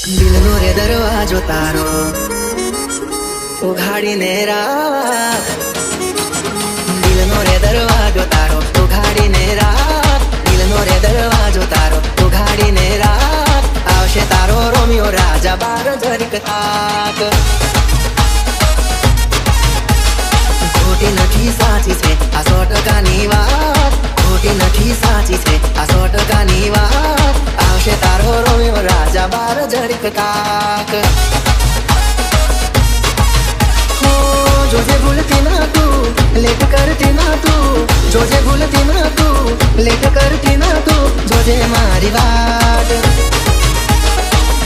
દિલનો રે દરવાજો તારો ઉઘાડીને રાખ. દિલનો રે દરવાજો તારો ઉઘાડીને રાખ. દિલનો રે દરવાજો તારો ઉઘાડીને રાખ. આવશે તારો રોમિયો રાજા બાર જરીક તાક. ખોટી નથી સાચી છે આ 100%ની વાત. ખોટી નથી સાચી છે આ 100%ની વાત. આવશે તારો રોમિયો રાજા બાર જરીક તાક. હો જોજે ભૂલતી ના તું, લેટ કરતી ના તું. જોજે ભૂલતી ના તું, લેટ કરતી ના તું. જોજે મારી વાત.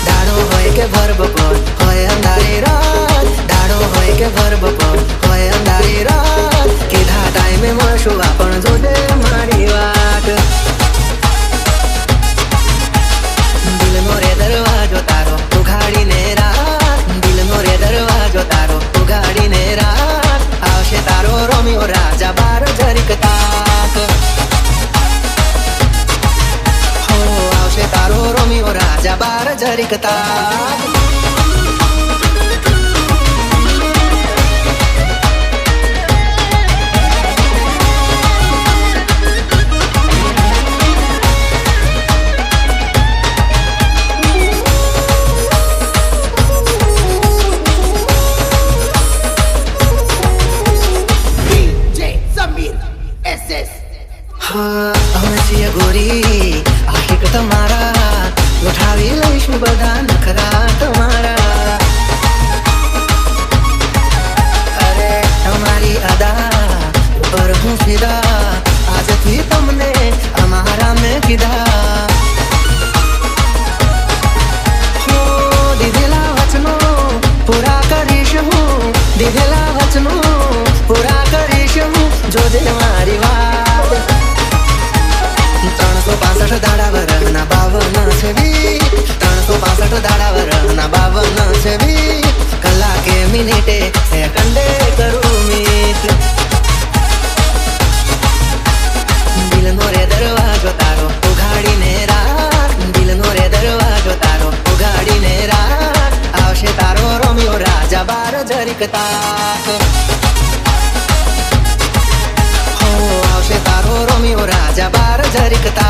દાડો હોય કે ભર બપોર હોય અંધારી રાત. દાડો હોય કે ભર બપોર હોય અંધારી રાત. કીધા ટાઈમે મળશું આપણ જોજે મારી વાત. દિલનો રે દરવાજો તારો ઉઘાડીને રાખ. દિલનો રે દરવાજો તારો ઉઘાડીને રાખ. આવશે તારો રોમિયો રાજા બાર જરીક તાક. હો આવશે તારો રોમિયો રાજા બાર જરીક તાક. હા અમે છીએ ગોરી આશિક તમારા. ઉઠાવી લઈશું બધા નખરા તમારા. અરે તમારી અદા ઉપર હું ફિદા. આજથી તમને અમારા મેં કીધા. હો દીધેલા વચનો પૂરા કરીશ હું. દીધેલા વચનો પૂરા કરીશ હું. જોજે મારી વાત. 365 દાડા વરના 52 છે વી. 365 દાડા વરના 52 છે વી. કલાકે મિનિટે સેકન્ડે કરું મિત. દિલનો રે દરવાજો તારો ઉઘાડીને રાખ. દિલનો રે દરવાજો તારો ઉઘાડીને રાખ. આવશે તારો રોમિયો રાજા બાર જરીક તાક. હો આવશે તારો રોમિયો રાજા બાર જરીક તાક.